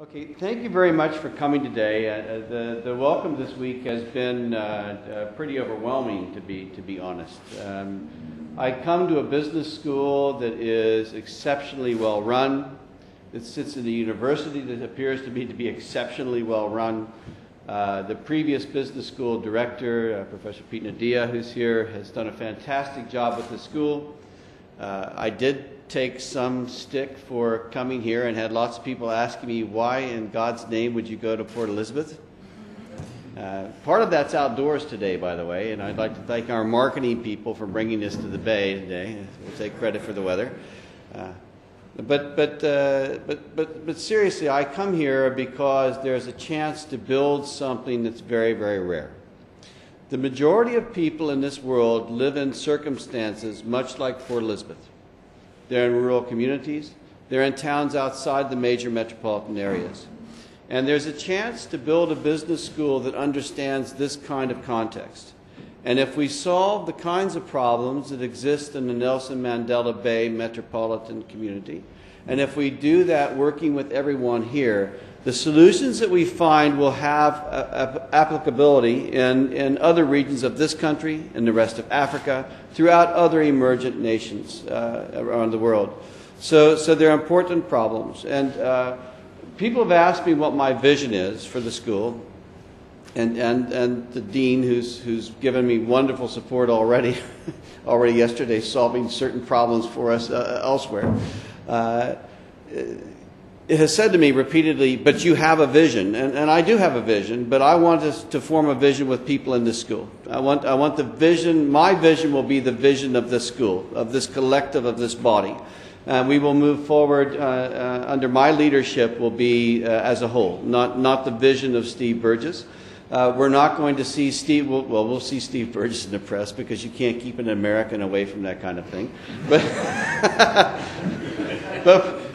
Okay, thank you very much for coming today. The welcome this week has been pretty overwhelming, to be honest. I come to a business school that is exceptionally well run. It sits in a university that appears to be exceptionally well run. The previous business school director, Professor Pete Nadia, who's here, has done a fantastic job with the school. I did take some stick for coming here and had lots of people asking me, why in God's name would you go to Port Elizabeth? Part of that's outdoors today, by the way, and I'd like to thank our marketing people for bringing this to the Bay today. We'll take credit for the weather. But seriously, I come here because there's a chance to build something that's very, very rare. The majority of people in this world live in circumstances much like Port Elizabeth. They're in rural communities. They're in towns outside the major metropolitan areas. And there's a chance to build a business school that understands this kind of context. And if we solve the kinds of problems that exist in the Nelson Mandela Bay metropolitan community, and if we do that working with everyone here, the solutions that we find will have applicability in other regions of this country, in the rest of Africa, throughout other emergent nations around the world. So they're important problems. And people have asked me what my vision is for the school, and the dean, who's given me wonderful support already yesterday, solving certain problems for us elsewhere. It has said to me repeatedly, but you have a vision, and I do have a vision, but I want us to form a vision with people in this school. I want the vision, my vision will be the vision of this school, of this collective, of this body. We will move forward under my leadership will be as a whole, not the vision of Steve Burgess. We're not going to see Steve, we'll see Steve Burgess in the press because you can't keep an American away from that kind of thing.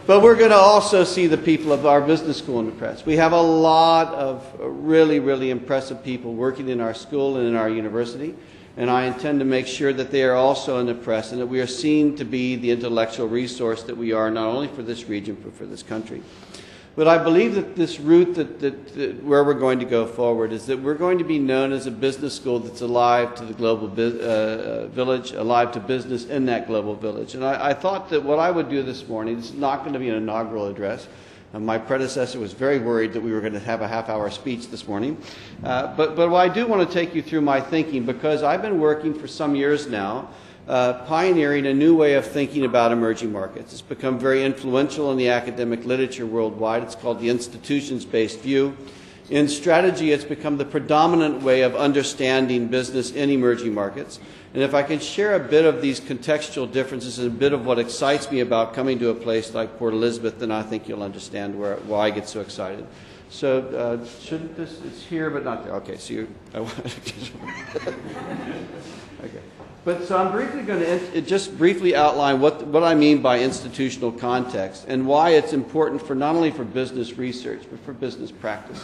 But we're going to also see the people of our business school in the press. We have a lot of really, really impressive people working in our school and in our university, and I intend to make sure that they are also in the press and that we are seen to be the intellectual resource that we are not only for this region but for this country. But I believe that this route where we're going to go forward is that we're going to be known as a business school that's alive to the global village, alive to business in that global village. And I thought that what I would do this morning, this is not going to be an inaugural address. My predecessor was very worried that we were going to have a half-hour speech this morning. But I do want to take you through my thinking because I've been working for some years now pioneering a new way of thinking about emerging markets. It's become very influential in the academic literature worldwide. It's called the institutions-based view. In strategy, it's become the predominant way of understanding business in emerging markets. And if I can share a bit of these contextual differences and a bit of what excites me about coming to a place like Port Elizabeth, then I think you'll understand why I get so excited. So shouldn't this, it's here but not there. Okay, so okay. But so I'm briefly going to just briefly outline what I mean by institutional context and why it's important for not only for business research but for business practice.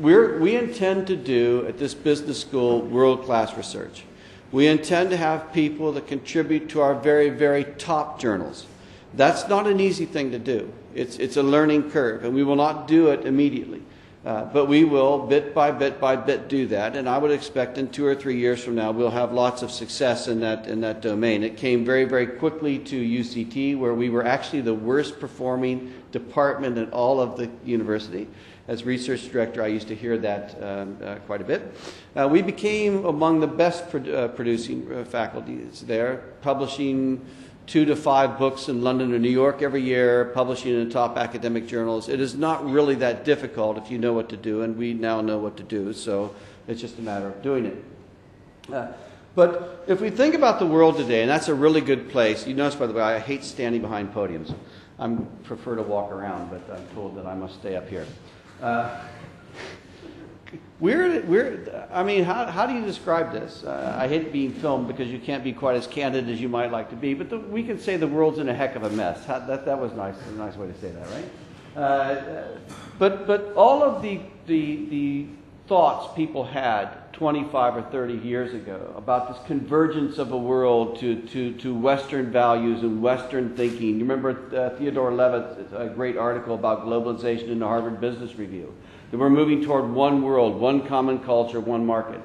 We intend to do at this business school world-class research. We intend to have people that contribute to our very, very top journals. That's not an easy thing to do. It's a learning curve, and we will not do it immediately. But we will, bit by bit, do that. And I would expect in 2 or 3 years from now, we'll have lots of success in that domain. It came very, very quickly to UCT, where we were actually the worst performing department in all of the university. As research director, I used to hear that quite a bit. We became among the best producing faculties there, publishing 2 to 5 books in London or New York every year, publishing in top academic journals. It is not really that difficult if you know what to do, and we now know what to do, so it's just a matter of doing it. But if we think about the world today, and that's a really good place, you notice, by the way, I hate standing behind podiums. I prefer to walk around, but I'm told that I must stay up here. I mean, how do you describe this? I hate being filmed because you can't be quite as candid as you might like to be, but we can say the world's in a heck of a mess. That was nice, a nice way to say that, right? But all of the thoughts people had 25 or 30 years ago about this convergence of a world to Western values and Western thinking. You remember Theodore Levitt's great article about globalization in the Harvard Business Review, that we're moving toward one world, one common culture, one market.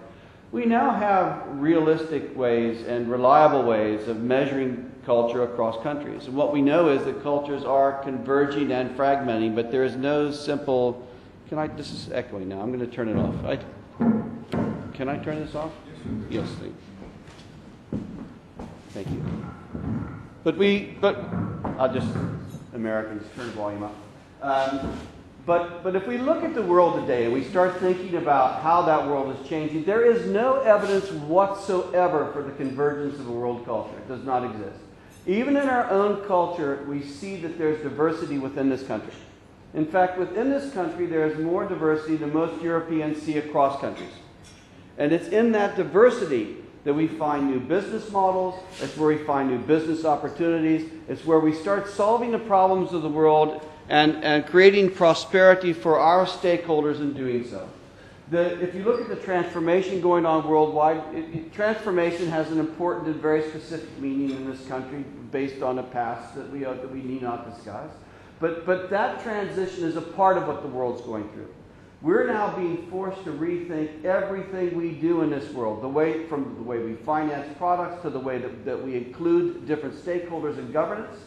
We now have realistic ways and reliable ways of measuring culture across countries. And what we know is that cultures are converging and fragmenting, but there is no simple... this is echoing now. I'm going to turn it off. Can I turn this off? Yes, thank you. But I'll just, Americans, turn the volume up. But if we look at the world today and we start thinking about how that world is changing, there is no evidence whatsoever for the convergence of a world culture. It does not exist. Even in our own culture, we see that there's diversity within this country. In fact, within this country, there is more diversity than most Europeans see across countries. And it's in that diversity that we find new business models. It's where we find new business opportunities. It's where we start solving the problems of the world and creating prosperity for our stakeholders in doing so. If you look at the transformation going on worldwide, transformation has an important and very specific meaning in this country based on a past that we need not discuss. But that transition is a part of what the world's going through. We're now being forced to rethink everything we do in this world, from the way we finance products to the way that we include different stakeholders in governance.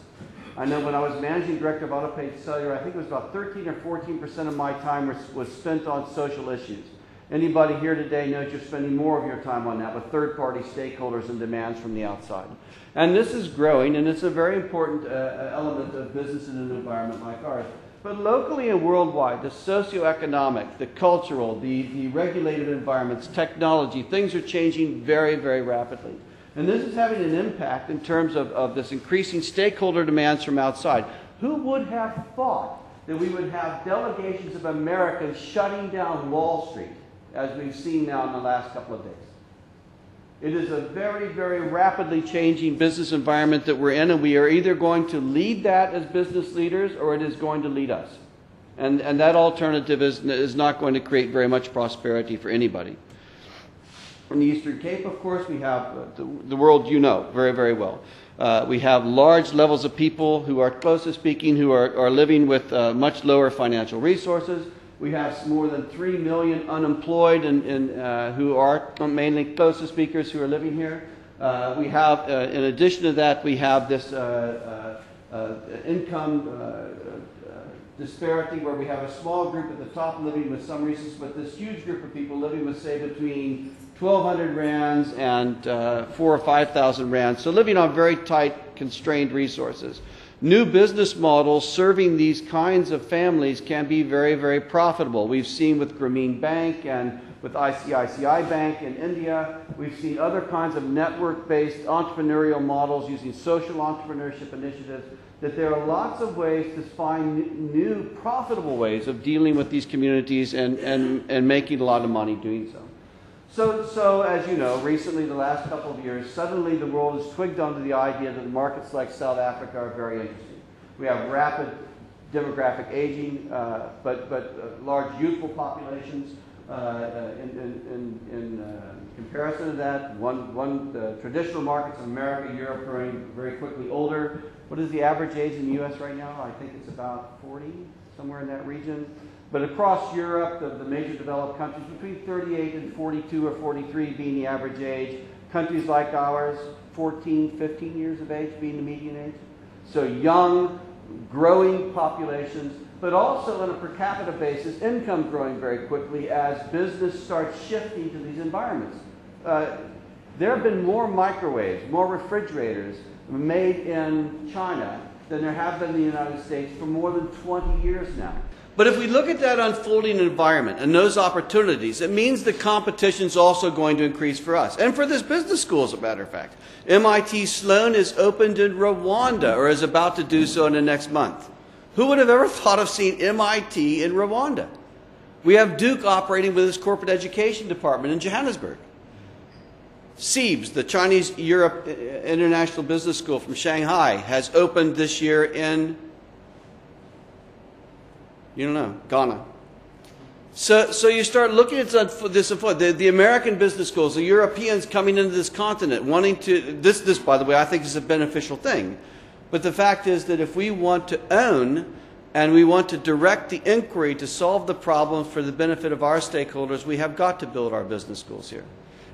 I know when I was managing director of Autopay Cellular, I think it was about 13 or 14% of my time was spent on social issues. Anybody here today knows you're spending more of your time on that with third-party stakeholders and demands from the outside. And this is growing, and it's a very important element of business in an environment like ours. But locally and worldwide, the socioeconomic, the cultural, the regulated environments, technology, things are changing very, very rapidly. And this is having an impact in terms of this increasing stakeholder demands from outside. Who would have thought that we would have delegations of Americans shutting down Wall Street, as we've seen now in the last couple of days? It is a very, very rapidly changing business environment that we're in, and we are either going to lead that as business leaders or it is going to lead us. And that alternative is not going to create very much prosperity for anybody. In the Eastern Cape, of course, we have the world you know very, very well. We have large levels of people who are, closely speaking, who are living with much lower financial resources. We have more than 3 million unemployed who are mainly closest speakers who are living here. We have, in addition to that, we have this income disparity where we have a small group at the top living with some resources, but this huge group of people living with, say, between 1,200 rands and 4,000 or 5,000 rands. So living on very tight, constrained resources. New business models serving these kinds of families can be very, very profitable. We've seen with Grameen Bank and with ICICI Bank in India. We've seen other kinds of network-based entrepreneurial models using social entrepreneurship initiatives, that there are lots of ways to find new profitable ways of dealing with these communities and making a lot of money doing so. So, as you know, recently, the last couple of years, suddenly the world has twigged onto the idea that markets like South Africa are very interesting. We have rapid demographic aging, but large youthful populations. In comparison to that, the traditional markets of America, Europe, growing very quickly older. What is the average age in the U.S. right now? I think it's about 40, somewhere in that region. But across Europe, the major developed countries, between 38 and 42 or 43 being the average age. Countries like ours, 14, 15 years of age being the median age. So young, growing populations, but also on a per capita basis, income growing very quickly as business starts shifting to these environments. There have been more microwaves, more refrigerators made in China than there have been in the United States for more than 20 years now. But if we look at that unfolding environment and those opportunities, it means the competition is also going to increase for us. And for this business school, as a matter of fact. MIT Sloan is opened in Rwanda, or is about to do so in the next month. Who would have ever thought of seeing MIT in Rwanda? We have Duke operating with its corporate education department in Johannesburg. CEIBS, the Chinese Europe International Business School from Shanghai, has opened this year in, you don't know, Ghana. So you start looking at this, the American business schools, the Europeans coming into this continent, wanting to, this by the way, I think is a beneficial thing. But the fact is that if we want to own and we want to direct the inquiry to solve the problem for the benefit of our stakeholders, we have got to build our business schools here.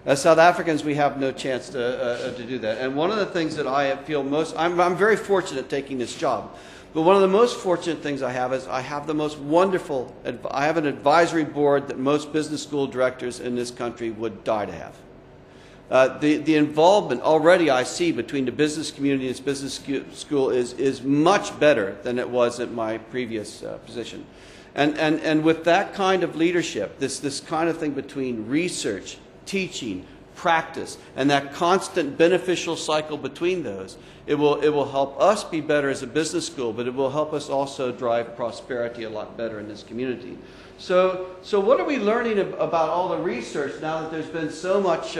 As South Africans, we have no chance to do that. And one of the things that I feel most, I'm very fortunate taking this job. But one of the most fortunate things I have is I have the most wonderful, I have an advisory board that most business school directors in this country would die to have. The involvement already I see between the business community and its business school is much better than it was at my previous position. And with that kind of leadership, this kind of thing between research, teaching, practice, and that constant beneficial cycle between those, it will help us be better as a business school, but it will help us also drive prosperity a lot better in this community. So what are we learning about all the research now that there's been so much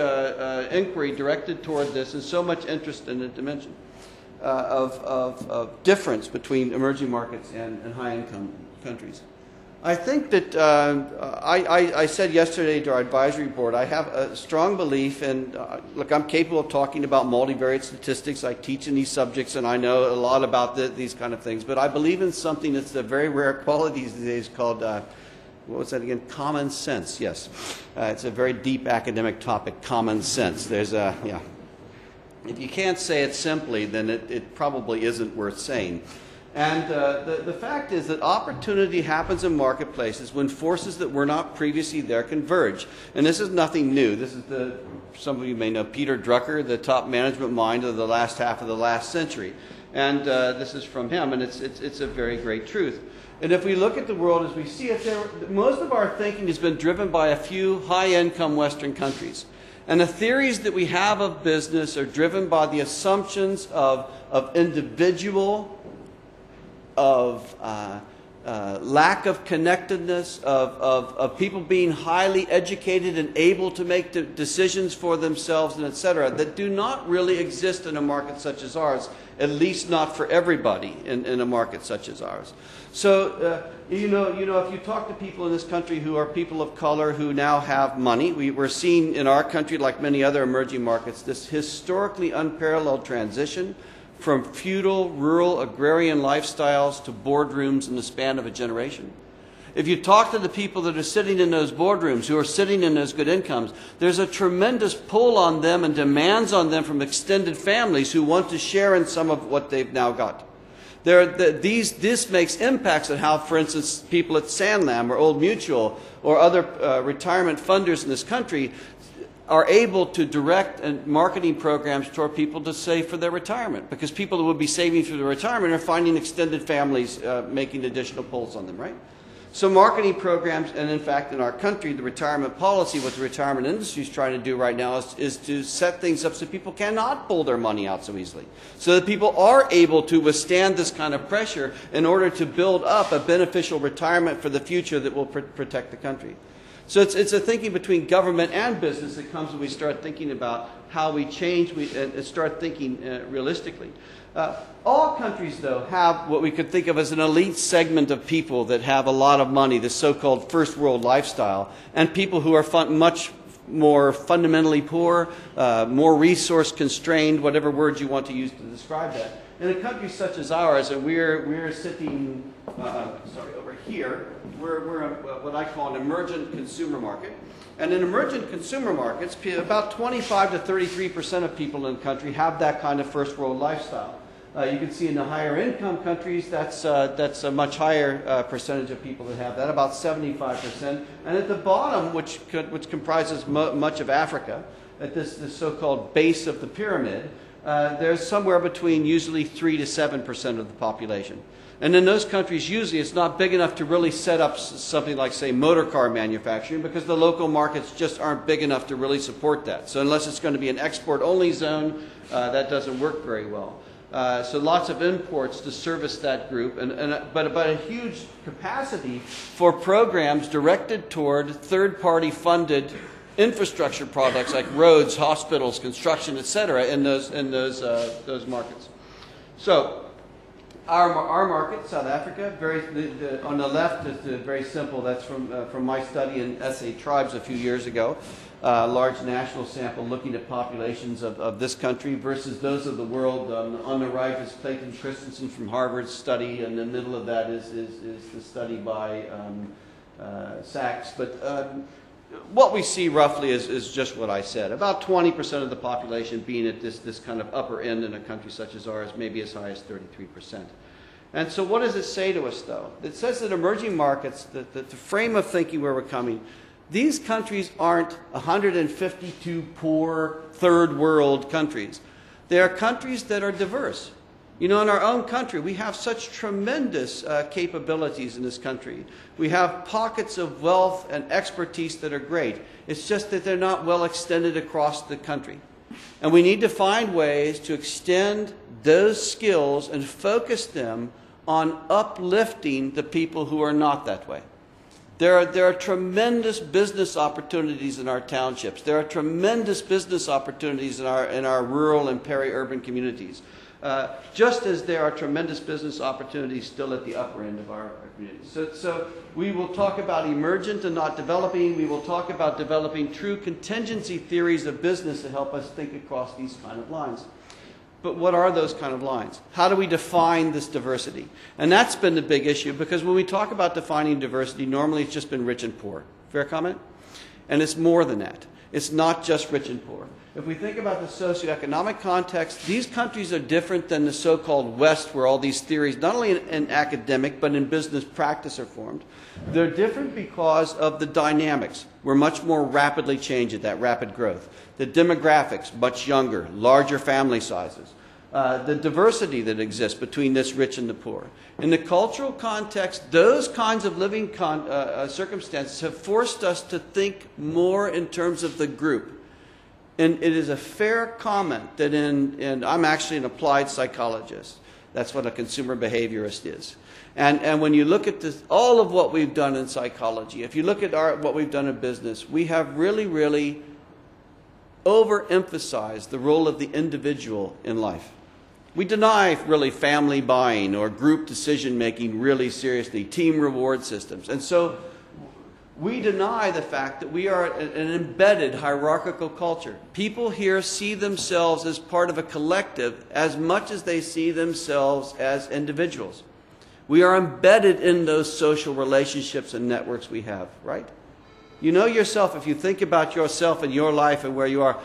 inquiry directed toward this and so much interest in the dimension of difference between emerging markets and high-income countries? I think that I said yesterday to our advisory board, I have a strong belief in, look, I'm capable of talking about multivariate statistics. I teach in these subjects and I know a lot about these kind of things. But I believe in something that's a very rare quality these days called, what was that again? Common sense, yes. It's a very deep academic topic, common sense. There's a, yeah. If you can't say it simply, then it probably isn't worth saying. And the fact is that opportunity happens in marketplaces when forces that were not previously there converge. And this is nothing new. This is some of you may know Peter Drucker, the top management mind of the last half of the last century. And this is from him, and it's a very great truth. And if we look at the world as we see it, most of our thinking has been driven by a few high-income Western countries. And the theories that we have of business are driven by the assumptions of individual, of lack of connectedness, of people being highly educated and able to make decisions for themselves, and etc., that do not really exist in a market such as ours, at least not for everybody in a market such as ours. So, you know, if you talk to people in this country who are people of color who now have money, we're seeing in our country, like many other emerging markets, this historically unparalleled transition from feudal, rural, agrarian lifestyles to boardrooms in the span of a generation. If you talk to the people that are sitting in those boardrooms, who are sitting in those good incomes, there's a tremendous pull on them and demands on them from extended families who want to share in some of what they've now got. This makes impacts on how, for instance, people at Sanlam or Old Mutual or other retirement funders in this country are able to direct marketing programs toward people to save for their retirement, because people who would be saving for their retirement are finding extended families making additional pulls on them, right? So marketing programs, and in fact in our country, the retirement policy, what the retirement industry is trying to do right now is to set things up so people cannot pull their money out so easily. So that people are able to withstand this kind of pressure in order to build up a beneficial retirement for the future that will protect the country. So it's a thinking between government and business that comes when we start thinking about how we change and start thinking realistically. All countries, though, have what we could think of as an elite segment of people that have a lot of money, the so-called first world lifestyle, and people who are much more fundamentally poor, more resource constrained, whatever words you want to use to describe that. In a country such as ours, and we're sitting, over here, we're what I call an emergent consumer market. And in emergent consumer markets, about 25 to 33% of people in the country have that kind of first world lifestyle. You can see in the higher income countries, that's a much higher percentage of people that have that, about 75%. And at the bottom, which comprises much of Africa, at this so-called base of the pyramid, there's somewhere between usually 3 to 7% of the population. And in those countries, usually it's not big enough to really set up something like, say, motor car manufacturing, because the local markets just aren't big enough to really support that. So unless it's going to be an export-only zone, that doesn't work very well. So lots of imports to service that group, but a huge capacity for programs directed toward third-party funded infrastructure products like roads, hospitals, construction, etc., in those markets. So Our market, South Africa, on the left is very simple. That's from my study in SA Tribes a few years ago. Large national sample looking at populations of this country versus those of the world. On the right is Clayton Christensen from Harvard's study, and in the middle of that is the study by Sachs. But what we see roughly is just what I said. About 20% of the population being at this kind of upper end in a country such as ours, maybe as high as 33%. And so what does it say to us, though? It says that emerging markets, the frame of thinking where we're coming, these countries aren't 152 poor third world countries. They are countries that are diverse. You know, in our own country, we have such tremendous capabilities in this country. We have pockets of wealth and expertise that are great. It's just that they're not well extended across the country. And we need to find ways to extend those skills and focus them on uplifting the people who are not that way. There are tremendous business opportunities in our townships. There are tremendous business opportunities in our rural and peri-urban communities. Just as there are tremendous business opportunities still at the upper end of our communities. So we will talk about emergent and not developing. We will talk about developing true contingency theories of business to help us think across these kind of lines. But what are those kind of lines? How do we define this diversity? And that's been the big issue, because when we talk about defining diversity, normally it's just been rich and poor. Fair comment? And it's more than that. It's not just rich and poor. If we think about the socioeconomic context, these countries are different than the so-called West, where all these theories, not only in academic but in business practice, are formed. They're different because of the dynamics. We're much more rapidly changing, that rapid growth. The demographics, much younger, larger family sizes. The diversity that exists between this rich and the poor. In the cultural context, those kinds of living circumstances have forced us to think more in terms of the group. And it is a fair comment that and I'm actually an applied psychologist. That's what a consumer behaviorist is. And when you look at this, all of what we've done in psychology, if you look at what we've done in business, we have really overemphasized the role of the individual in life. We deny really family buying or group decision making really seriously, team reward systems. And so we deny the fact that we are an embedded hierarchical culture. People here see themselves as part of a collective as much as they see themselves as individuals. We are embedded in those social relationships and networks we have, right? You know yourself, if you think about yourself and your life and where you are.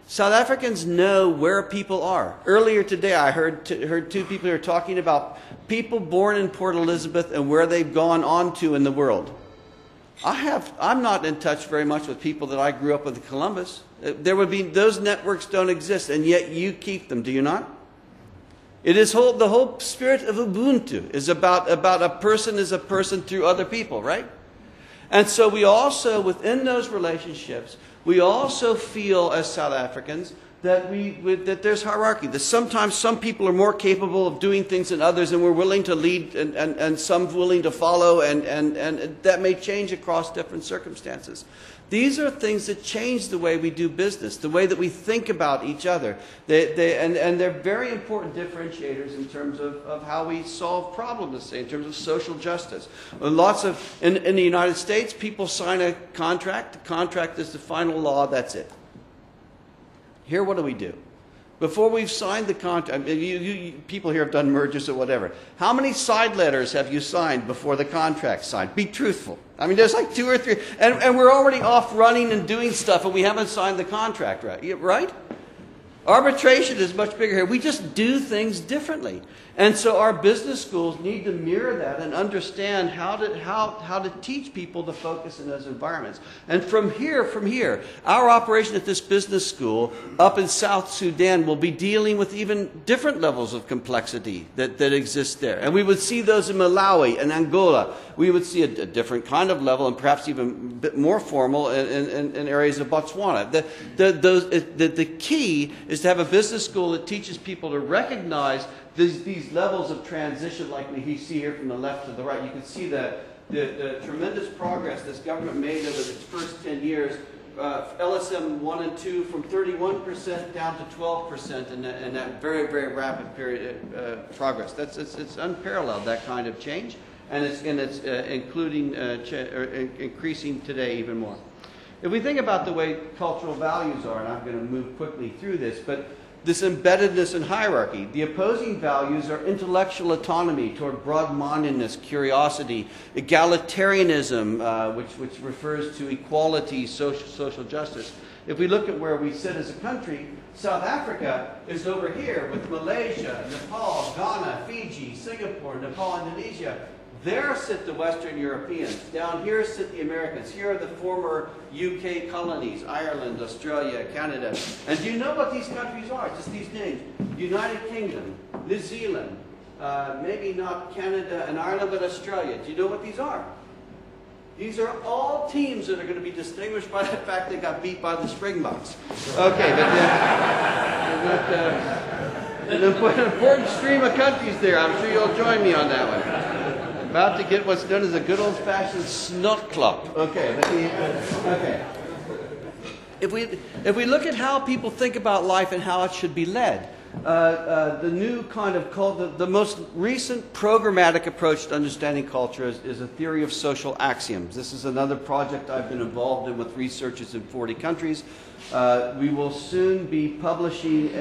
South Africans know where people are. Earlier today I heard two people here talking about people born in Port Elizabeth and where they've gone on to in the world. I'm not in touch very much with people that I grew up with in Columbus. Those networks don't exist, and yet you keep them, do you not? It is the whole spirit of Ubuntu is about a person is a person through other people, right? And so we also, within those relationships, we also feel as South Africans that that there's hierarchy. That sometimes some people are more capable of doing things than others, and we're willing to lead, and some willing to follow, and that may change across different circumstances. These are things that change the way we do business, the way that we think about each other. And they're very important differentiators in terms of how we solve problems, say, in terms of social justice. In the United States, people sign a contract. The contract is the final law. That's it. Here, what do? Before we've signed the contract, people here have done mergers or whatever. How many side letters have you signed before the contract's signed? Be truthful. I mean, there's like 2 or 3. And we're already off running and doing stuff, and we haven't signed the contract, right? Arbitration is much bigger here. We just do things differently. And so our business schools need to mirror that and understand how to teach people to focus in those environments. And from here, our operation at this business school up in South Sudan will be dealing with even different levels of complexity that exist there. And we would see those in Malawi and Angola. We would see a different kind of level, and perhaps even a bit more formal in areas of Botswana. The key is to have a business school that teaches people to recognize these levels of transition, like we see here from the left to the right. You can see the tremendous progress this government made over its first 10 years LSM 1 and 2 from 31% down to 12% in that very, very rapid period progress. It's unparalleled, that kind of change, and it's increasing today even more. If we think about the way cultural values are, and I'm going to move quickly through this, but this embeddedness in hierarchy. The opposing values are intellectual autonomy toward broad-mindedness, curiosity, egalitarianism, which refers to equality, social justice. If we look at where we sit as a country, South Africa is over here with Malaysia, Nepal, Ghana, Fiji, Singapore, Nepal, Indonesia. There sit the Western Europeans. Down here sit the Americans. Here are the former UK colonies, Ireland, Australia, Canada. And do you know what these countries are? Just these names. United Kingdom, New Zealand, maybe not Canada and Ireland, but Australia. Do you know what these are? These are all teams that are going to be distinguished by the fact they got beat by the Springboks. Okay, but an important stream of countries there. I'm sure you'll join me on that one. About to get what's known as a good old-fashioned snot club. Okay. If we look at how people think about life and how it should be led, the new kind of the most recent programmatic approach to understanding culture is a theory of social axioms. This is another project I've been involved in with researchers in 40 countries. We will soon be publishing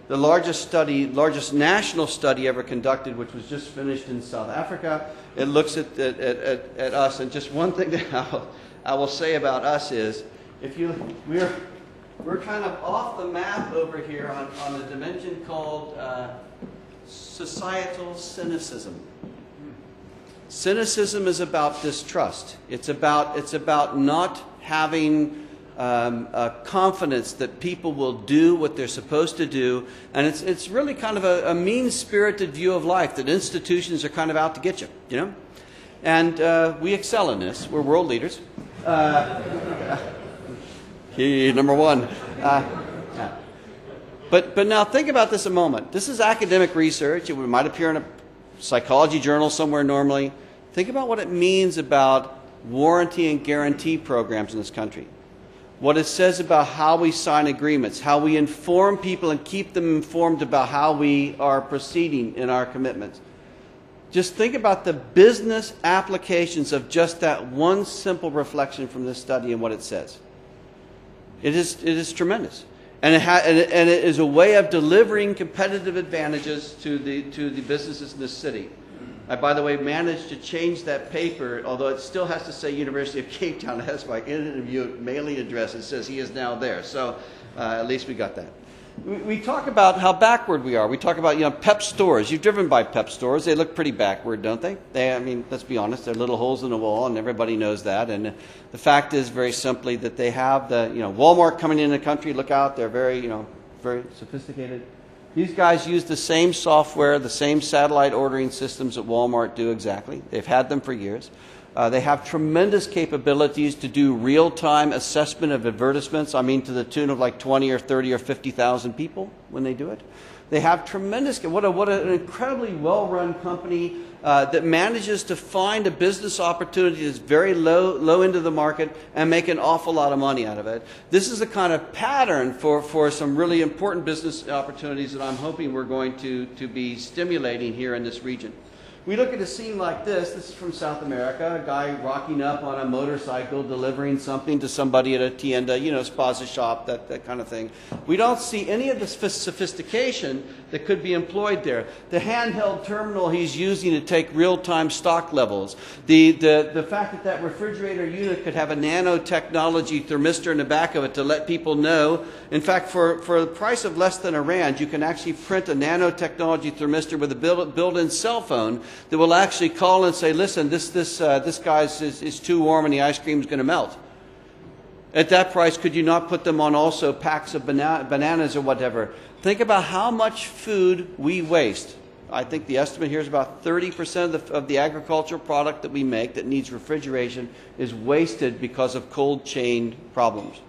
the largest national study ever conducted, which was just finished in South Africa. It looks at us, and just one thing that I will say about us is, we're kind of off the map over here on a dimension called societal cynicism. Cynicism is about distrust. It's about not having confidence that people will do what they're supposed to do, and it's really kind of a mean-spirited view of life, that institutions are kind of out to get you, you know? And we excel in this. We're world leaders. Key number one. But now think about this a moment. This is academic research. It might appear in a psychology journal somewhere normally. Think about what it means about warranty and guarantee programs in this country. What it says about how we sign agreements, how we inform people and keep them informed about how we are proceeding in our commitments. Just think about the business applications of just that one simple reflection from this study and what it says. It is tremendous. And it is a way of delivering competitive advantages to the businesses in this city. I, by the way, managed to change that paper, although it still has to say University of Cape Town. It has my NMMU mailing address. It says he is now there. So at least we got that. We talk about how backward we are. We talk about, Pep stores. You've driven by Pep stores. They look pretty backward, don't they? I mean, let's be honest. They're little holes in the wall, and everybody knows that. And the fact is, very simply, that they have the, Walmart coming in the country. Look out. They're very, very sophisticated. These guys use the same software, the same satellite ordering systems that Walmart do exactly. They've had them for years. They have tremendous capabilities to do real-time assessment of advertisements. I mean, to the tune of like 20 or 30 or 50,000 people when they do it. They have tremendous, what an incredibly well-run company that manages to find a business opportunity that's very low into the market and make an awful lot of money out of it. This is the kind of pattern for some really important business opportunities that I'm hoping we're going to be stimulating here in this region. We look at a scene like this. This is from South America, a guy rocking up on a motorcycle, delivering something to somebody at a tienda, spaza shop, that kind of thing. We don't see any of the sophistication that could be employed there. The handheld terminal he's using to take real-time stock levels. The fact that refrigerator unit could have a nanotechnology thermistor in the back of it to let people know. In fact, for the price of less than R1, you can actually print a nanotechnology thermistor with a built-in cell phone that will actually call and say, listen, this guy's is too warm and the ice cream is going to melt. At that price, could you not put them on also packs of bananas or whatever? Think about how much food we waste. I think the estimate here is about 30% of the agricultural product that we make that needs refrigeration is wasted because of cold chain problems.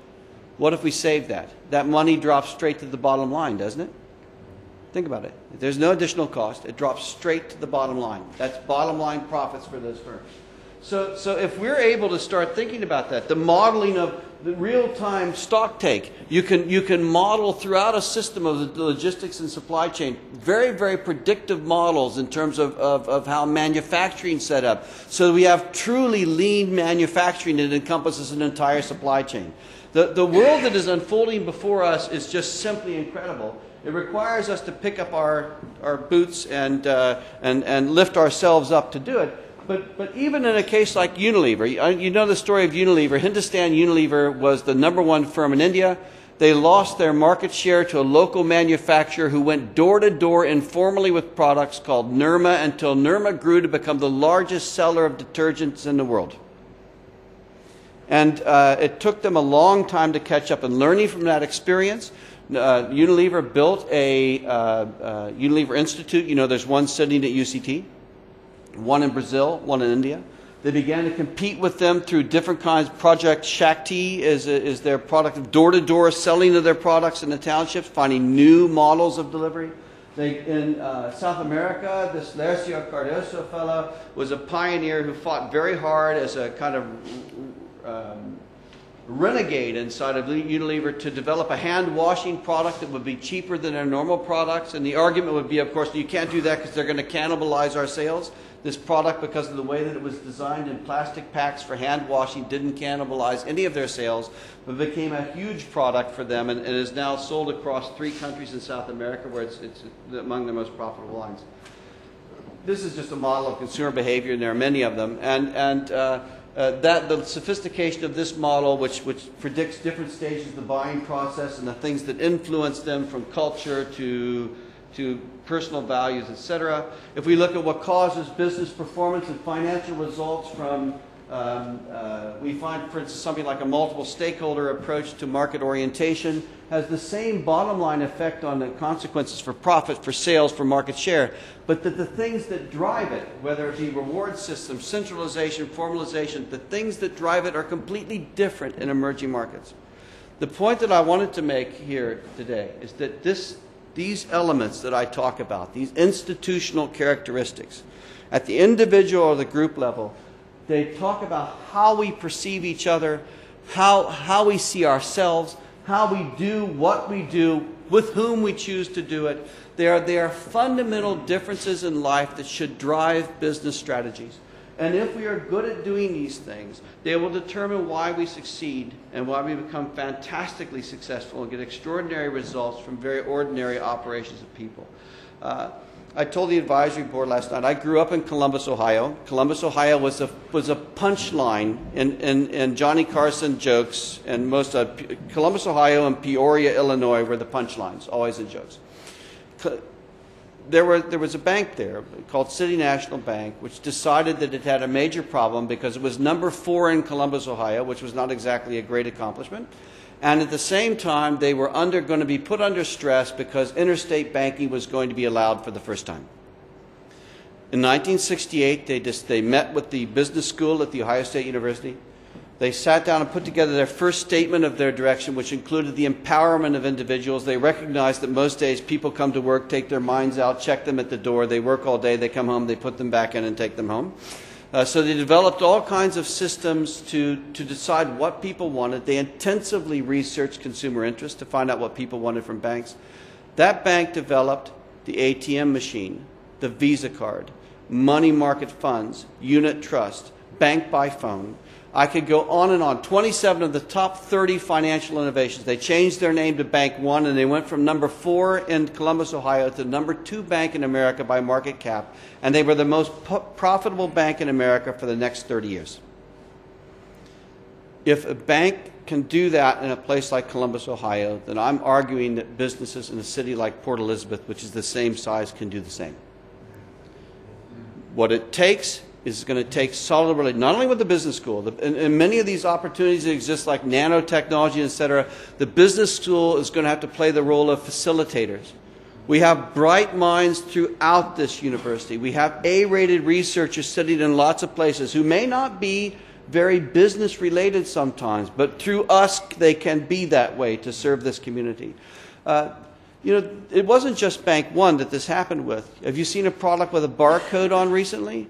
What if we save that? That money drops straight to the bottom line, doesn't it? Think about it. If there's no additional cost, it drops straight to the bottom line. That's bottom line profits for those firms. So if we're able to start thinking about that, the modeling of the real-time stock take. You can model throughout a system of the logistics and supply chain very, very predictive models in terms of how manufacturing is set up. So we have truly lean manufacturing that encompasses an entire supply chain. The world that is unfolding before us is just simply incredible. It requires us to pick up our boots and lift ourselves up to do it. But even in a case like Unilever, you know the story of Unilever. Hindustan Unilever was the #1 firm in India. They lost their market share to a local manufacturer who went door to door informally with products called Nirma until Nirma grew to become the largest seller of detergents in the world. And it took them a long time to catch up. And learning from that experience, Unilever built a Unilever Institute. You know, there's one sitting at UCT, one in Brazil, one in India. They began to compete with them through different kinds. Project Shakti is their product of door-to-door selling of their products in the townships, finding new models of delivery. In South America, this Lercio Cardoso fellow was a pioneer who fought very hard as a kind of renegade inside of Unilever to develop a hand-washing product that would be cheaper than their normal products. And the argument would be, of course, you can't do that because they're going to cannibalize our sales. This product, because of the way that it was designed in plastic packs for hand washing, didn't cannibalize any of their sales, but became a huge product for them and is now sold across 3 countries in South America where it's among the most profitable lines. This is just a model of consumer behavior, and there are many of them. That the sophistication of this model, which predicts different stages of the buying process and the things that influence them, from culture to personal values, etc. If we look at what causes business performance and financial results from, we find, for instance, something like a multiple stakeholder approach to market orientation has the same bottom line effect on the consequences for profit, for sales, for market share, but that the things that drive it, whether it be reward systems, centralization, formalization, the things that drive it are completely different in emerging markets. The point that I wanted to make here today is that these elements that I talk about, these institutional characteristics, at the individual or the group level, they talk about how we perceive each other, how we see ourselves, how we do what we do, with whom we choose to do it. They are fundamental differences in life that should drive business strategies. And if we are good at doing these things, they will determine why we succeed and why we become fantastically successful and get extraordinary results from very ordinary operations of people. I told the advisory board last night, I grew up in Columbus, Ohio. Columbus, Ohio was a punchline in Johnny Carson jokes, and most of Columbus, Ohio and Peoria, Illinois were the punchlines, always in jokes. There was a bank there called City National Bank, which decided that it had a major problem because it was #4 in Columbus, Ohio, which was not exactly a great accomplishment. And at the same time, they were going to be put under stress because interstate banking was going to be allowed for the first time. In 1968, they met with the business school at the Ohio State University. They sat down and put together their first statement of their direction, which included the empowerment of individuals. They recognized that most days people come to work, take their minds out, check them at the door. They work all day, they come home, they put them back in and take them home. So they developed all kinds of systems to decide what people wanted. They intensively researched consumer interest to find out what people wanted from banks. That bank developed the ATM machine, the Visa card, money market funds, unit trust, bank by phone. I could go on and on. 27 of the top 30 financial innovations. They changed their name to Bank One, and they went from #4 in Columbus, Ohio to #2 bank in America by market cap. And they were the most profitable bank in America for the next 30 years. If a bank can do that in a place like Columbus, Ohio, then I'm arguing that businesses in a city like Port Elizabeth, which is the same size, can do the same. What it takes is going to take solid relationship, not only with the business school, and many of these opportunities that exist like nanotechnology, etc., the business school is going to have to play the role of facilitators. We have bright minds throughout this university. We have A-rated researchers sitting in lots of places who may not be very business related sometimes, but through us they can be that way to serve this community. It wasn't just Bank One that this happened with. Have you seen a product with a barcode on recently?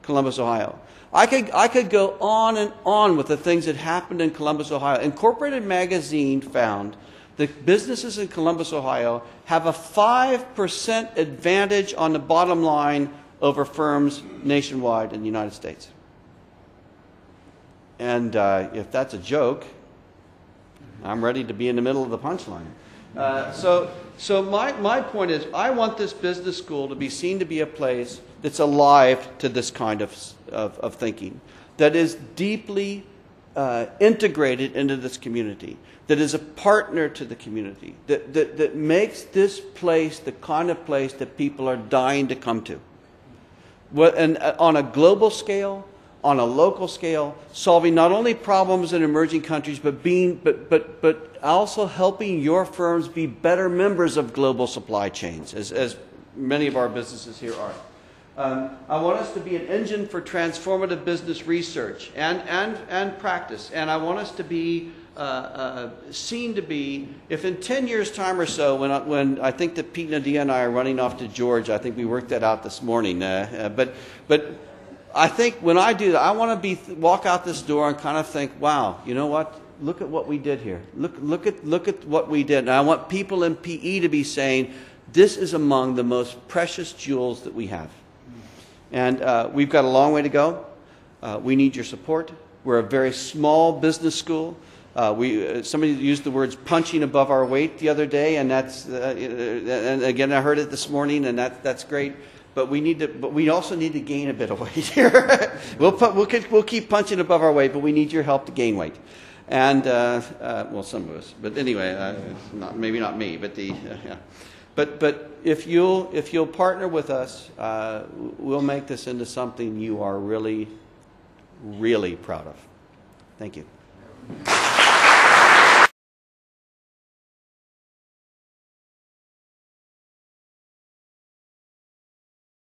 Columbus, Ohio. I could go on and on with the things that happened in Columbus, Ohio. Incorporated Magazine found that businesses in Columbus, Ohio have a 5% advantage on the bottom line over firms nationwide in the United States. And if that's a joke, I'm ready to be in the middle of the punchline. So my point is, I want this business school to be seen to be a place that's alive to this kind of thinking, that is deeply integrated into this community, that is a partner to the community, that makes this place the kind of place that people are dying to come to. And on a global scale, on a local scale, solving not only problems in emerging countries, but also helping your firms be better members of global supply chains, as many of our businesses here are. I want us to be an engine for transformative business research and practice, and I want us to be seen to be, if in 10 years' time or so, when I think that Pete, Nadia, and I are running off to Georgia, I think we worked that out this morning, but I think when I do that, I want to walk out this door and kind of think, wow, you know what? Look at what we did here. Look at what we did. And I want people in PE to be saying, this is among the most precious jewels that we have. And we've got a long way to go. We need your support. We're a very small business school. Somebody used the words punching above our weight the other day, and that's and again I heard it this morning, and that's great. But we also need to gain a bit of weight here. We'll keep punching above our weight, but we need your help to gain weight. And well, some of us. But anyway, maybe not me, but yeah. But if you'll partner with us, we'll make this into something you are really, really proud of. Thank you.